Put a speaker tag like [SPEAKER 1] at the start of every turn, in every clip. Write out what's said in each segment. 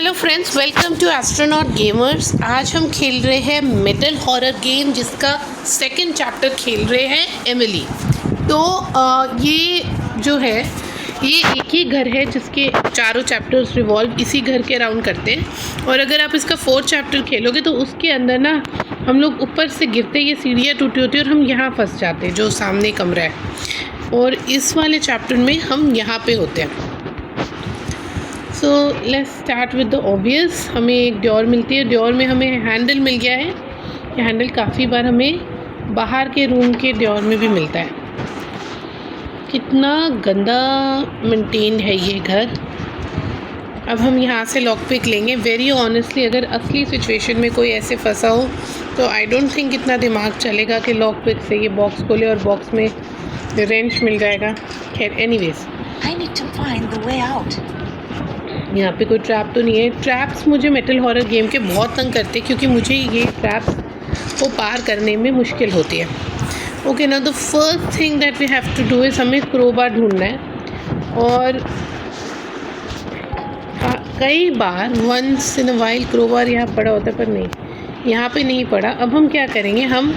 [SPEAKER 1] Hello friends, welcome to astronaut gamers. आज हम खेल रहे हैं मेटल हॉरर गेम, जिसका सेकंड चैप्टर खेल रहे हैं एमिली। तो ये जो है ये एक ही घर है जिसके चारों चैप्टर्स रिवॉल्व इसी घर के अराउंड करते हैं। और अगर आप इसका फोर्थ चैप्टर खेलोगे तो उसके अंदर ना हम लोग ऊपर से गिरते, ये सीढ़ियाँ टूटी होती है और हम यहाँ फंस जाते हैं जो सामने कमरा है। और इस वाले चैप्टर में हम यहाँ पे होते हैं। So let's start with the obvious. हमें एक ड्योर मिलती है, ड्योर में हमें हैंडल मिल गया है। ये हैंडल काफ़ी बार हमें बाहर के रूम के ड्योर में भी मिलता है। कितना गंदा मेंटेन है ये घर। अब हम यहाँ से लॉक पिक लेंगे। वेरी ऑनेस्टली, अगर असली सिचुएशन में कोई ऐसे फंसा हो तो आई डोंट थिंक इतना दिमाग चलेगा कि लॉक पिक से ये बॉक्स खोले और बॉक्स में रेंच मिल जाएगा। खैर एनीवेज, यहाँ पे कोई ट्रैप तो नहीं है। ट्रैप्स मुझे मेटल हॉरर गेम के बहुत तंग करते हैं, क्योंकि मुझे ये ट्रैप्स को पार करने में मुश्किल होती है। ओके ना, the first thing that we have to do is हमें क्रोबार ढूंढना है। और कई बार once in a while crowbar यहाँ पड़ा होता है, पर नहीं, यहाँ पे नहीं पड़ा। अब हम क्या करेंगे, हम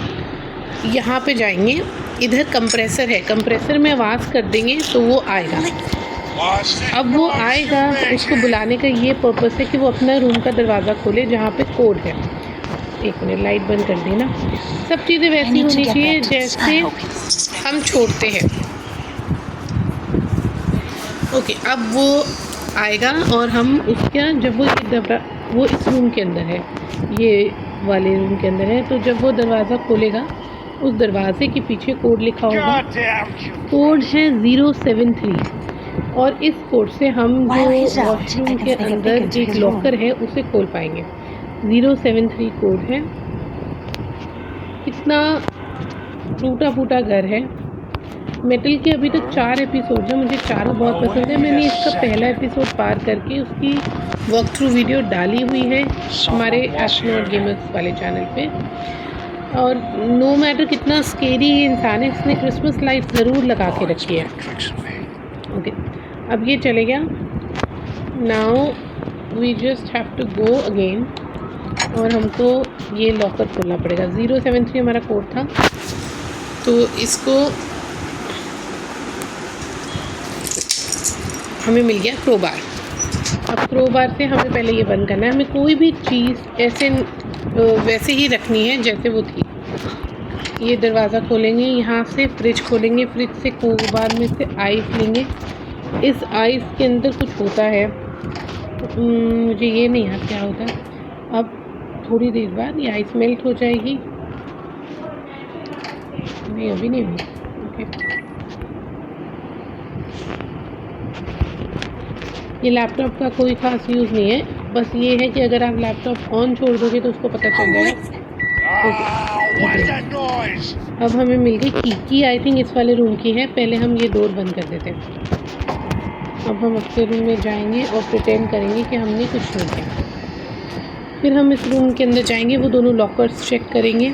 [SPEAKER 1] यहाँ पे जाएंगे। इधर कंप्रेसर है, कंप्रेसर में आवाज़ कर देंगे तो वो आएगा। अब वो आएगा, उसको बुलाने का ये पर्पस है कि वो अपना रूम का दरवाज़ा खोले जहाँ पे कोड है। एक मिनट, लाइट बंद कर दी ना। सब चीज़ें वैसी होनी चाहिए जैसे हम छोड़ते हैं। ओके, अब वो आएगा और हम उसका जब वो इस रूम के अंदर है, ये वाले रूम के अंदर है, तो जब वो दरवाज़ा खोलेगा उस दरवाजे के पीछे कोड लिखा होगा। कोड है 073 और इस कोड से हम जो वॉशरूम के अंदर एक लॉकर है उसे खोल पाएंगे। 073 कोड है। कितना टूटा फूटा घर है। मेटल के अभी तक 4 एपिसोड हैं, मुझे चारों बहुत पसंद है। मैंने इसका पहला एपिसोड पार करके उसकी वॉक थ्रू वीडियो डाली हुई है हमारे एस्ट्रोनॉट गेमर्स वाले चैनल पे। और नो मैटर कितना स्केरी इंसान है, इसने क्रिसमस लाइट ज़रूर लगा के रखी है। ओके, अब ये चले गया। Now we just have to go again और हमको ये लॉकर खोलना पड़ेगा। 073 हमारा कोड था, तो इसको हमें मिल गया क्रोबार। अब क्रोबार से हमें पहले ये बंद करना है। हमें कोई भी चीज़ ऐसे वैसे ही रखनी है जैसे वो थी। ये दरवाज़ा खोलेंगे, यहाँ से फ्रिज खोलेंगे, फ्रिज से क्रोबार में से आइस लेंगे। इस आइस के अंदर कुछ होता है, मुझे ये नहीं याद क्या होता है। अब थोड़ी देर बाद ये आइस मेल्ट हो जाएगी। नहीं, अभी नहीं हुई। ओके, ये लैपटॉप का कोई ख़ास यूज़ नहीं है, बस ये है कि अगर आप लैपटॉप ऑन छोड़ दोगे तो उसको पता चल जाएगा। अब हमें मिल गई की आई थिंक इस वाले रूम की है। पहले हम ये डोर बंद कर देते हैं। अब हम अपने रूम में जाएंगे और प्रिटेंड करेंगे कि हमने कुछ नहीं किया। फिर हम इस रूम के अंदर जाएंगे, वो दोनों लॉकर्स चेक करेंगे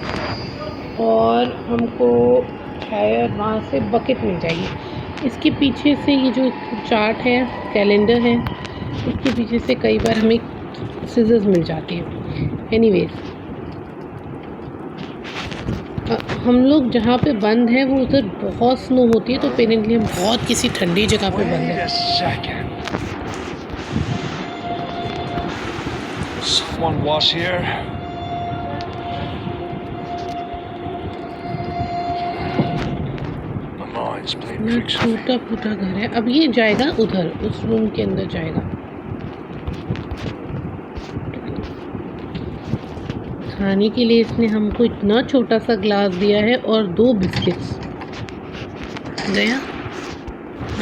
[SPEAKER 1] और हमको शायद वहाँ से बकेट मिल जाएगी। इसके पीछे से ये जो चार्ट है, कैलेंडर है, इसके पीछे से कई बार हमें सीजर्स मिल जाती है। एनीवेज, हम लोग जहाँ पे बंद है वो उधर बहुत स्नो होती है, तो पेरेंटली हम बहुत किसी ठंडी जगह पे बंद है। टूटा फूटा घर है। अब ये जाएगा उधर, उस रूम के अंदर जाएगा। खाने के लिए इसने हमको इतना छोटा सा ग्लास दिया है और 2 बिस्किट्स। गया,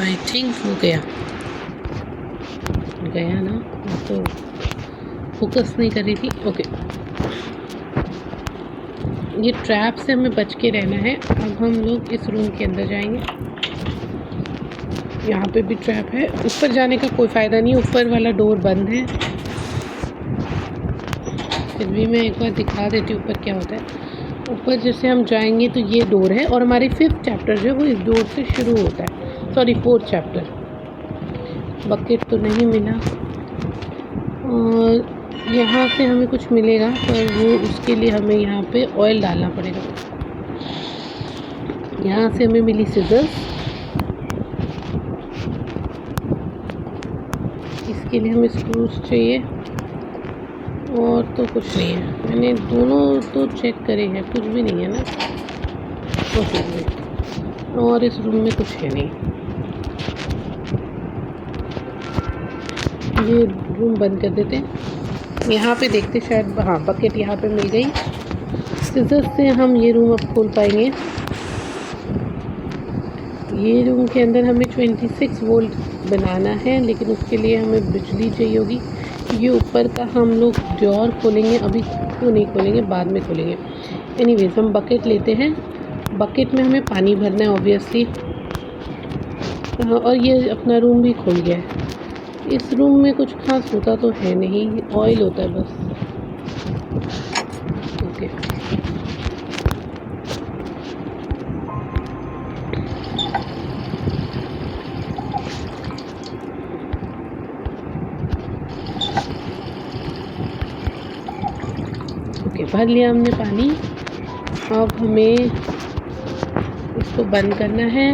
[SPEAKER 1] आई थिंक वो गया ना, तो फोकस नहीं कर रही थी। ओके, ये ट्रैप से हमें बच के रहना है। अब हम लोग इस रूम के अंदर जाएंगे। यहाँ पे भी ट्रैप है। ऊपर जाने का कोई फ़ायदा नहीं, ऊपर वाला डोर बंद है। फिर भी मैं एक बार दिखा देती हूँ ऊपर क्या होता है। ऊपर जैसे हम जाएंगे तो ये डोर है और हमारी 5th चैप्टर जो है वो इस डोर से शुरू होता है। Sorry, 4th chapter. बकेट तो नहीं मिला और यहाँ से हमें कुछ मिलेगा, पर वो उसके लिए हमें यहाँ पे ऑयल डालना पड़ेगा। यहाँ से हमें मिली सिजर्स, इसके लिए हमें स्क्रूज चाहिए, और तो कुछ नहीं है। मैंने दोनों तो चेक करे हैं, कुछ भी नहीं है ना, कुछ नहीं। और इस रूम में कुछ है नहीं। ये रूम बंद कर देते हैं। यहाँ पे देखते शायद, हाँ बकेट यहाँ पे मिल गई। सिजर्स से हम ये रूम अब खोल पाएंगे। ये रूम के अंदर हमें 26 वोल्ट बनाना है, लेकिन उसके लिए हमें बिजली चाहिए होगी। ये ऊपर का हम लोग डोर खोलेंगे, अभी तो नहीं खोलेंगे, बाद में खोलेंगे। एनीवेज हम बकेट लेते हैं। बकेट में हमें पानी भरना है ऑब्वियसली। और ये अपना रूम भी खुल गया है। इस रूम में कुछ खास होता तो है नहीं, ऑयल होता है बस। ओके, ओके भर लिया हमने पानी। अब हमें इसको बंद करना है।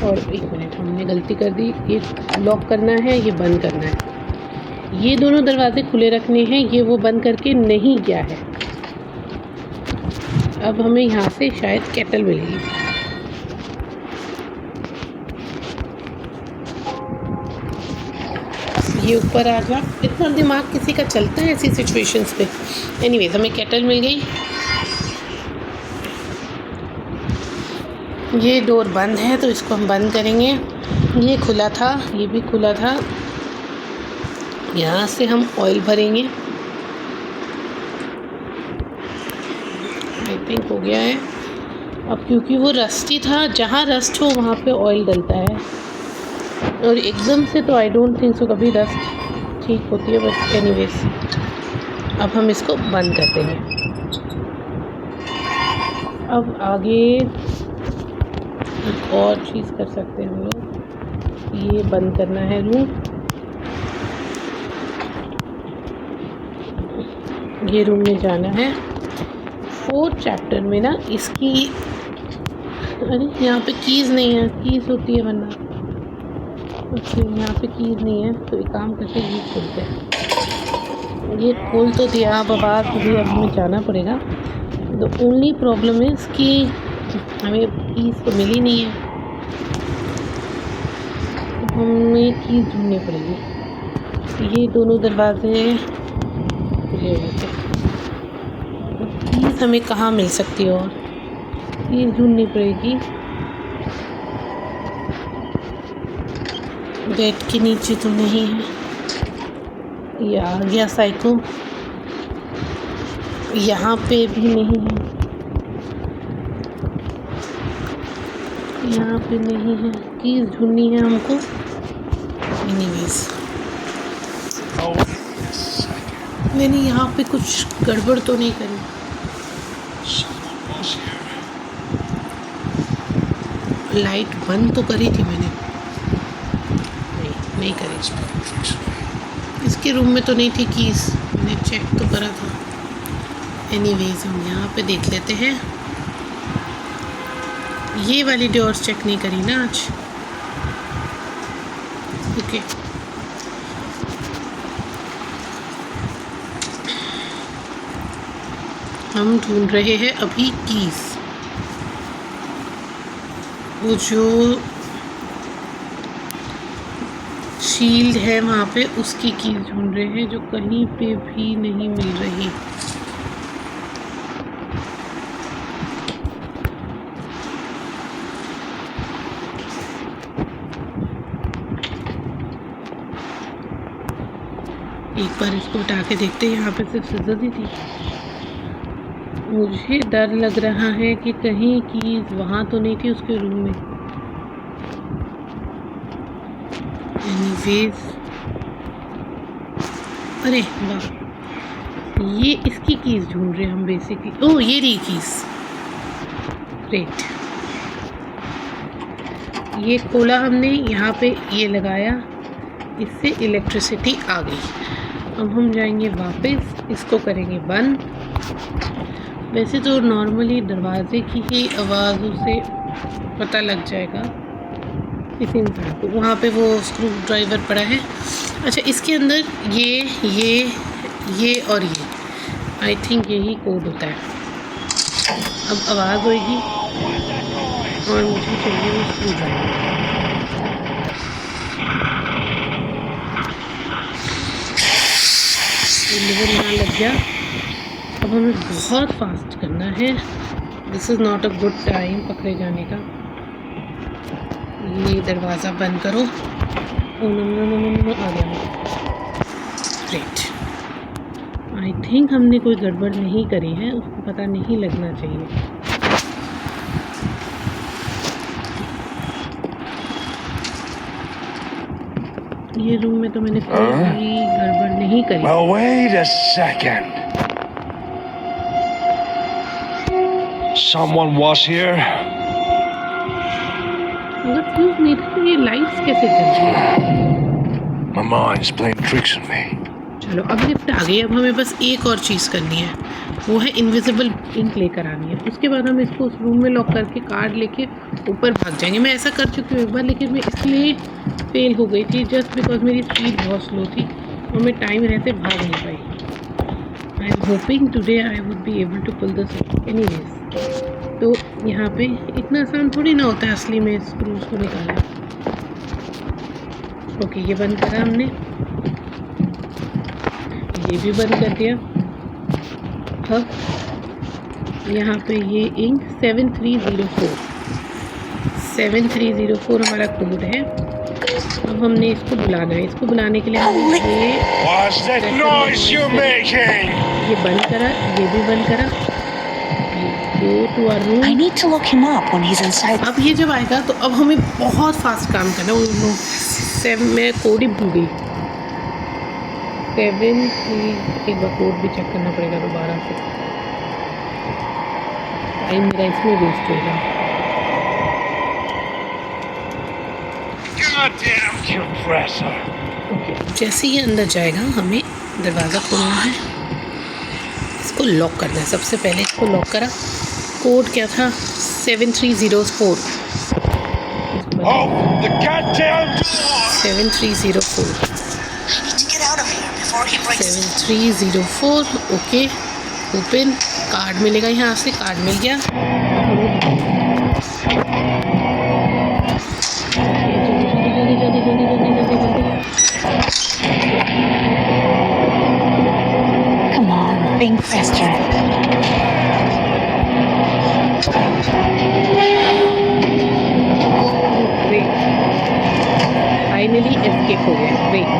[SPEAKER 1] और 1 मिनट, हमने गलती कर दी। ये लॉक करना है, ये बंद करना है। ये दोनों दरवाजे खुले रखने हैं, ये वो बंद करके नहीं गया है। अब हमें यहाँ से शायद केटल मिलेगी। ये ऊपर आ जा। इतना दिमाग किसी का चलता है ऐसी सिचुएशंस पे। एनीवेज हमें केटल मिल गई। ये डोर बंद है तो इसको हम बंद करेंगे। ये खुला था, ये भी खुला था। यहाँ से हम ऑयल भरेंगे। आई थिंक हो गया है। अब क्योंकि वो रस्टी था, जहाँ रस्ट हो वहाँ पे ऑयल डलता है, और एकदम से तो आई डोंट थिंक सो कभी रस्ट ठीक होती है। बट एनीवेज अब हम इसको बंद कर देंगे। अब आगे एक और चीज़ कर सकते हैं हम लोग, ये बंद करना है रूम। ये रूम में जाना है। 4th चैप्टर में ना इसकी, अरे यहाँ पे कीज़ नहीं है, कीज़ होती है वरना। ओके, यहाँ पे कीज़ नहीं है तो एक काम करके ये खोलते हैं। ये खोल तो दिया, अब बाहर भी अब हमें जाना पड़ेगा। द ओनली प्रॉब्लम है कि हमें कीज़ तो मिली नहीं है, तो हमें कीज़ ढूंढनी पड़ेगी। ये दोनों दरवाजे खुले हुए थे, कीज़ हमें कहाँ मिल सकती है? और कीज़ ढूंढनी पड़ेगी। बेड के नीचे तो नहीं है। ये आ गया साइको, यहाँ पे भी नहीं है, यहाँ पे नहीं है। कीज़ ढूंढनी है हमको। एनीवेज मैंने यहाँ पे कुछ गड़बड़ तो नहीं करी। लाइट बंद तो करी थी मैंने, नहीं करी। इसके रूम में तो नहीं थी कीज़, मैंने चेक तो करा था। एनीवेज हम यहाँ पे देख लेते हैं। ये वाली डोर्स चेक नहीं करी ना आज। ओके, हम ढूंढ रहे हैं अभी कीज़। वो जो शील्ड है वहाँ पे, उसकी कीज़ ढूंढ रहे हैं, जो कहीं पे भी नहीं मिल रही। एक बार इसको उठा के देखते हैं। यहाँ पे सिर्फ सिजर ही थी। मुझे डर लग रहा है कि कहीं कीज़ वहाँ तो नहीं थी उसके रूम में। एनीवेज, अरे वाह, ये इसकी कीज़ ढूंढ रहे हैं हम बेसिकली। ओह, ये रही कीज़। ग्रेट, ये खोला हमने, यहाँ पे ये लगाया, इससे इलेक्ट्रिसिटी आ गई। अब हम जाएंगे वापस, इसको करेंगे बंद। वैसे तो नॉर्मली दरवाजे की ही आवाज़ों से पता लग जाएगा किसी इंसान को। वहाँ पे वो स्क्रू ड्राइवर पड़ा है। अच्छा, इसके अंदर ये और ये आई थिंक यही कोड होता है। अब आवाज़ होएगी और मुझे चाहिए वो स्क्रू ड्राइवर। लिवर यहाँ लग गया। अब हमें बहुत फास्ट करना है। This is not a good time पकड़े जाने का। ये दरवाज़ा बंद करो। ओ नो आ गया। ग्रेट। आई थिंक हमने कोई गड़बड़ नहीं करी है, उसको पता नहीं लगना चाहिए। ये रूम में तो मैंने कोई गड़बड़ नहीं करी।
[SPEAKER 2] Well, wait a second. Someone was here.
[SPEAKER 1] अगर फ्यूज नहीं था तो ये लाइट्स कैसे जल रही है?
[SPEAKER 2] My mind's playing tricks on me.
[SPEAKER 1] चलो, अब लिफ्ट आ गई। अब हमें बस एक और चीज़ करनी है, वो है इनविजिबल इंक लेकर आनी है। उसके बाद हम इसको उस रूम में लॉक करके कार्ड लेके ऊपर भाग जाएंगे। मैं ऐसा कर चुकी हूँ एक बार, लेकिन मैं इसलिए फेल हो गई थी जस्ट बिकॉज मेरी स्पीड बहुत स्लो थी और मैं टाइम रहते भाग नहीं पाई। I am hoping today I would be able to pull this anyways. तो यहाँ पे इतना आसान थोड़ी ना होता है असली में स्क्रूज को निकालना। ओके, ये बंद करा हमने, ये भी बंद कर दिया। अब यहाँ पे ये इंक 7304 हमारा कोड है। अब हमने इसको बुलाना है। इसको बुलाने के लिए हमने
[SPEAKER 2] What's that noise you're making?
[SPEAKER 1] ये बंद करा, ये भी बंद करा। Go to our room.
[SPEAKER 3] I need to look him up when he's inside.
[SPEAKER 1] अब ये जब आएगा तो अब हमें बहुत फास्ट काम करना है। मैं कोड ही भूल गई। 7 एक बार कोड भी चेक करना पड़ेगा दोबारा से। टाइम मेरा इसमें वेस्ट होगा।
[SPEAKER 2] Goddamn compressor.
[SPEAKER 1] ओके, जैसे ही अंदर जाएगा हमें दरवाज़ा खोलना है, इसको लॉक करना है। सबसे पहले इसको लॉक करा। कोड क्या था? 7304।
[SPEAKER 2] Oh, the goddamn door!
[SPEAKER 1] 7304।
[SPEAKER 3] I need to get out of here before he breaks.
[SPEAKER 1] 7304। Okay, open. Card मिलेगा यहाँ से। कार्ड मिल गया।
[SPEAKER 3] Come on, think faster.
[SPEAKER 1] Finally escape हो गया। वेट,